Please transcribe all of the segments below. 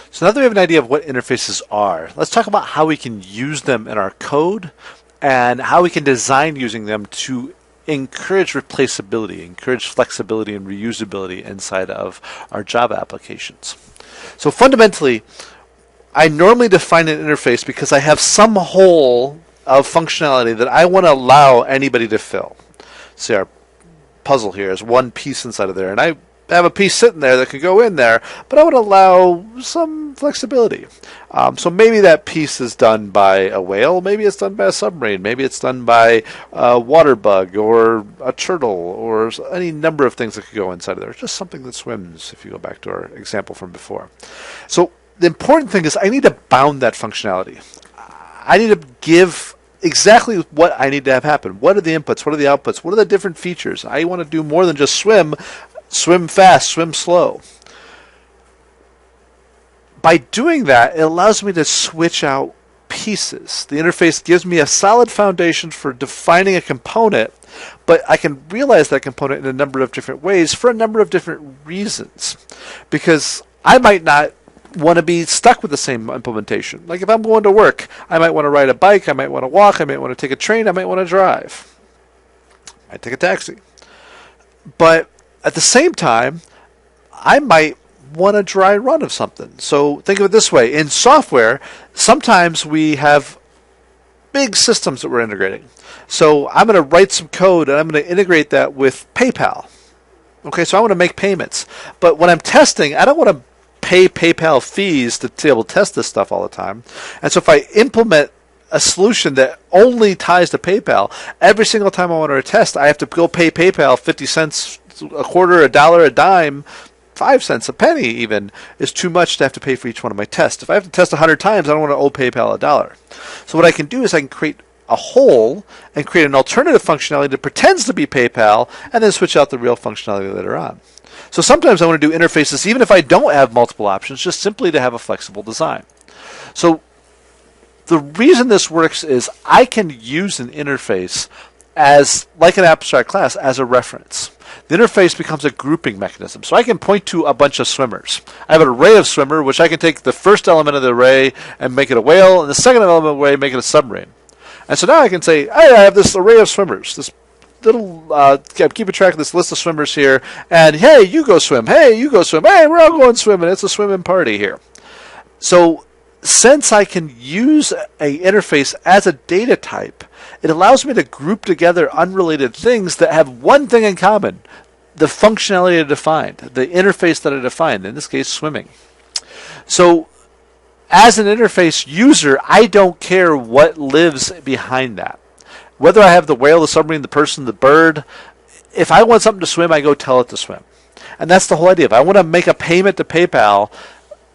So now that we have an idea of what interfaces are, let's talk about how we can use them in our code and how we can design using them to encourage replaceability, encourage flexibility and reusability inside of our Java applications. So fundamentally, I normally define an interface because I have some hole of functionality that I want to allow anybody to fill. See, our puzzle here is one piece inside of there, and I have a piece sitting there that could go in there, but I would allow some flexibility. So maybe that piece is done by a whale, maybe it's done by a submarine, maybe it's done by a water bug or a turtle or any number of things that could go inside of there. It's just something that swims, if you go back to our example from before. So the important thing is I need to bound that functionality. I need to give exactly what I need to have happen. What are the inputs? What are the outputs? What are the different features? I want to do more than just swim. Swim fast, swim slow. By doing that, it allows me to switch out pieces. The interface gives me a solid foundation for defining a component, but I can realize that component in a number of different ways for a number of different reasons. Because I might not want to be stuck with the same implementation. Like if I'm going to work, I might want to ride a bike, I might want to walk, I might want to take a train, I might want to drive. I might take a taxi. But at the same time, I might want a dry run of something. So think of it this way. In software, sometimes we have big systems that we're integrating. So I'm going to write some code and I'm going to integrate that with PayPal. Okay, so I want to make payments. But when I'm testing, I don't want to pay PayPal fees to be able to test this stuff all the time. And so if I implement a solution that only ties to PayPal, every single time I want to test, I have to go pay PayPal 50 cents, a quarter, a dollar, a dime, 5 cents, a penny even, is too much to have to pay for each one of my tests. If I have to test 100 times, I don't want to owe PayPal a dollar. So what I can do is I can create a hole and create an alternative functionality that pretends to be PayPal and then switch out the real functionality later on. So sometimes I want to do interfaces even if I don't have multiple options, just simply to have a flexible design. So the reason this works is I can use an interface as, like an abstract class, as a reference. The interface becomes a grouping mechanism. So I can point to a bunch of swimmers. I have an array of swimmer, which I can take the first element of the array and make it a whale, and the second element of the array make it a submarine. And so now I can say, hey, I have this array of swimmers, this little, keep a track of this list of swimmers here, and hey, you go swim, hey, you go swim, hey, we're all going swimming, it's a swimming party here. So since I can use a interface as a data type, it allows me to group together unrelated things that have one thing in common: the functionality I defined, the interface that I defined, in this case, swimming. So as an interface user, I don't care what lives behind that. Whether I have the whale, the submarine, the person, the bird, if I want something to swim, I go tell it to swim. And that's the whole idea. If I want to make a payment to PayPal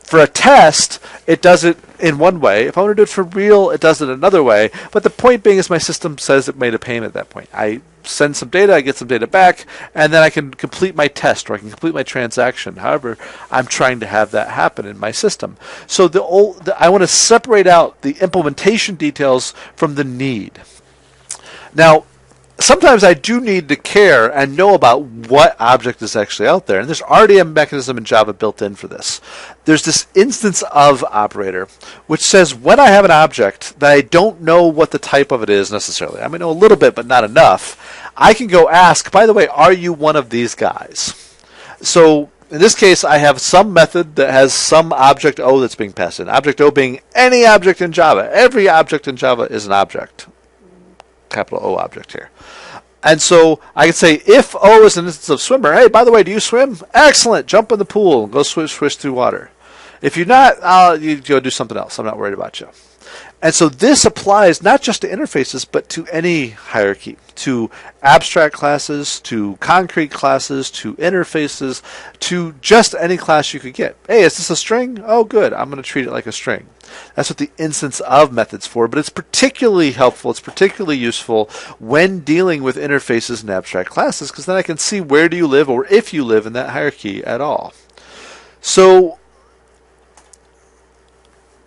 for a test, it does it in one way. If I want to do it for real, it does it another way. But the point being is my system says it made a payment at that point. I send some data, I get some data back, and then I can complete my test or I can complete my transaction. However, I'm trying to have that happen in my system. So I want to separate out the implementation details from the need. Now, sometimes I do need to care and know about what object is actually out there. And there's already a mechanism in Java built in for this. There's this instance of operator, which says when I have an object that I don't know what the type of it is necessarily, I may know a little bit, but not enough, I can go ask, by the way, are you one of these guys? So in this case, I have some method that has some object O that's being passed in. Object O being any object in Java. Every object in Java is an object. Capital O object here. And so I can say, if O is an instance of swimmer, hey, by the way, do you swim? Excellent. Jump in the pool and go swish through water. If you're not, you go do something else. I'm not worried about you. And so this applies not just to interfaces, but to any hierarchy, to abstract classes, to concrete classes, to interfaces, to just any class you could get. Hey, is this a string? Oh, good. I'm going to treat it like a string. That's what the instance of method's for, but it's particularly helpful, it's particularly useful when dealing with interfaces and abstract classes, because then I can see where do you live, or if you live in that hierarchy at all. So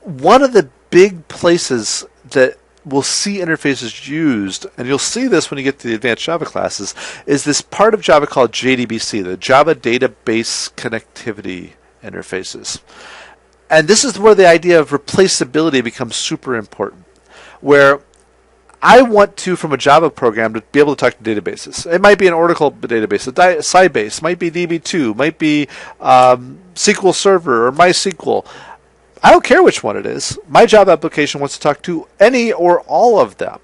one of the big places that we'll see interfaces used, and you'll see this when you get to the advanced Java classes, is this part of Java called JDBC, the Java Database Connectivity Interfaces. And this is where the idea of replaceability becomes super important, where I want to, from a Java program, to be able to talk to databases. It might be an Oracle database, a Sybase, might be DB2, might be SQL Server or MySQL. I don't care which one it is. My Java application wants to talk to any or all of them.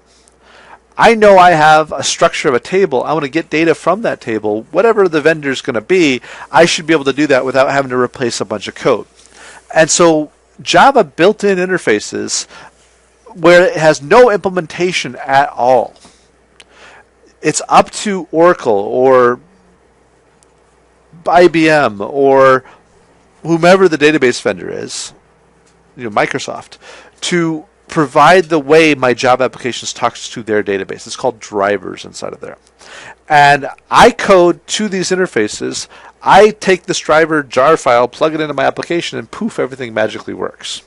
I know I have a structure of a table. I want to get data from that table. Whatever the vendor is going to be, I should be able to do that without having to replace a bunch of code. And so Java built-in interfaces where it has no implementation at all. It's up to Oracle or IBM or whomever the database vendor is, Microsoft, to provide the way my Java applications talks to their database. It's called drivers inside of there. And I code to these interfaces. I take this driver jar file, plug it into my application, and poof, everything magically works.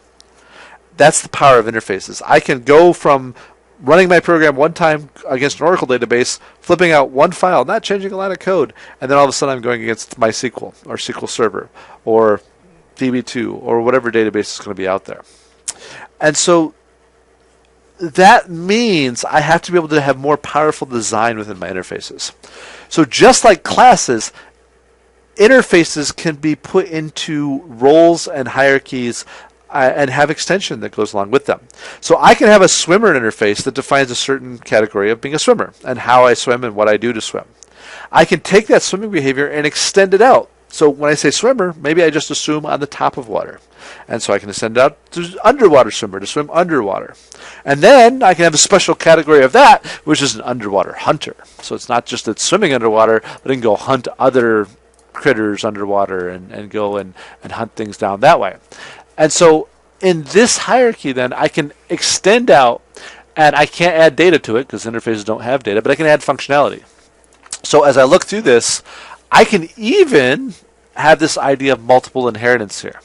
That's the power of interfaces. I can go from running my program one time against an Oracle database, flipping out one file, not changing a line of code, and then all of a sudden I'm going against MySQL or SQL Server or DB2 or whatever database is going to be out there. And so that means I have to be able to have more powerful design within my interfaces. So just like classes, interfaces can be put into roles and hierarchies and have extension that goes along with them. So I can have a swimmer interface that defines a certain category of being a swimmer and how I swim and what I do to swim. I can take that swimming behavior and extend it out. So when I say swimmer, maybe I just assume on the top of water. And so I can extend it out to underwater swimmer to swim underwater. And then I can have a special category of that, which is an underwater hunter. So it's not just that swimming underwater, but it can go hunt other critters underwater and go and hunt things down that way. And so in this hierarchy, then, I can extend out, and I can't add data to it because interfaces don't have data, but I can add functionality. So as I look through this, I can even have this idea of multiple inheritance here.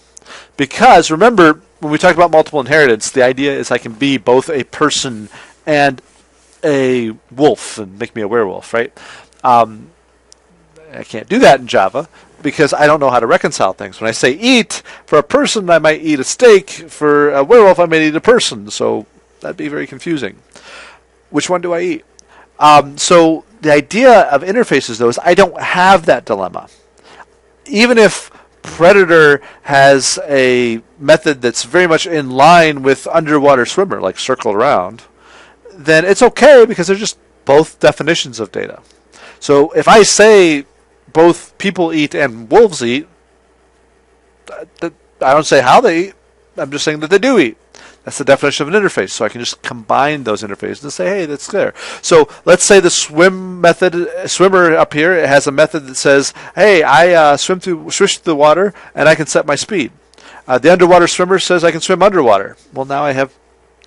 Because remember, when we talked about multiple inheritance, the idea is I can be both a person and a wolf and make me a werewolf, right? I can't do that in Java because I don't know how to reconcile things. When I say eat, for a person I might eat a steak. For a werewolf I might eat a person. So that'd be very confusing. Which one do I eat? So the idea of interfaces, though, is I don't have that dilemma. Even if Predator has a method that's very much in line with underwater swimmer, like circle around, then it's okay because they're just both definitions of data. So if I say both people eat and wolves eat, I don't say how they eat. I'm just saying that they do eat. That's the definition of an interface. So I can just combine those interfaces and say, hey, that's there. So let's say the swimmer up here, it has a method that says, hey, I swish through the water and I can set my speed. The underwater swimmer says I can swim underwater. Well, now I have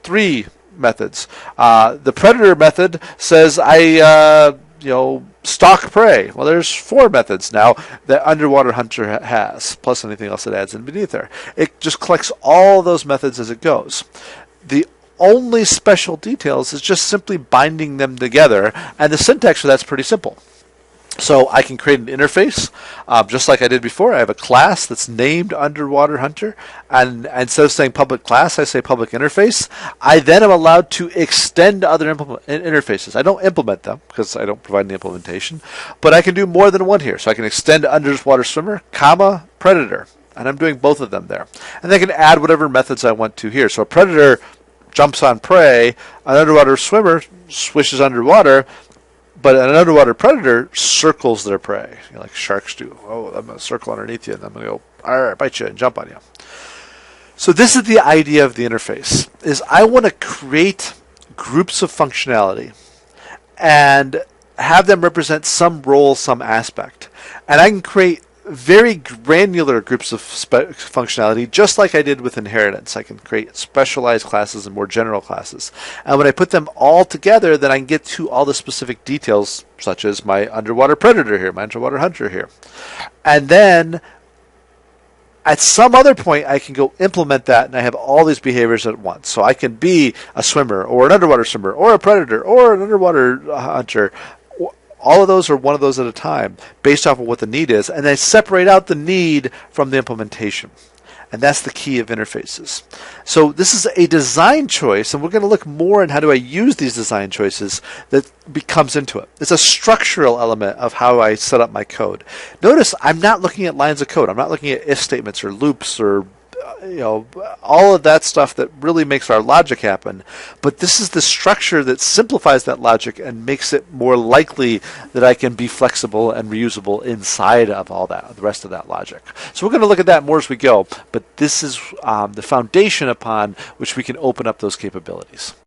three methods. The predator method says I stalk prey. Well, there's four methods now that underwater hunter has, plus anything else it adds in beneath there. It just collects all those methods as it goes. The only special details is just simply binding them together, and the syntax for that's pretty simple. So I can create an interface, just like I did before. I have a class that's named Underwater Hunter, and instead of saying public class, I say public interface. I then am allowed to extend other interfaces. I don't implement them because I don't provide the implementation, but I can do more than one here. So I can extend Underwater Swimmer, comma, Predator, and I'm doing both of them there. And I can add whatever methods I want to here. So a Predator jumps on prey, an Underwater Swimmer swishes underwater, but an underwater predator circles their prey, like sharks do. Oh, I'm going to circle underneath you, and I'm going to go bite you and jump on you. So this is the idea of the interface, is I want to create groups of functionality and have them represent some role, some aspect. And I can create very granular groups of functionality, just like I did with inheritance. I can create specialized classes and more general classes. And when I put them all together, then I can get to all the specific details, such as my underwater predator here, my underwater hunter here. And then at some other point, I can go implement that, and I have all these behaviors at once. So I can be a swimmer, or an underwater swimmer, or a predator, or an underwater hunter. All of those are one of those at a time based off of what the need is, and I separate out the need from the implementation. And that's the key of interfaces. So this is a design choice, and we're going to look more at how do I use these design choices that comes into it. It's a structural element of how I set up my code. Notice I'm not looking at lines of code. I'm not looking at if statements or loops or all of that stuff that really makes our logic happen. But this is the structure that simplifies that logic and makes it more likely that I can be flexible and reusable inside of all that, the rest of that logic. So we're going to look at that more as we go. But this is the foundation upon which we can open up those capabilities.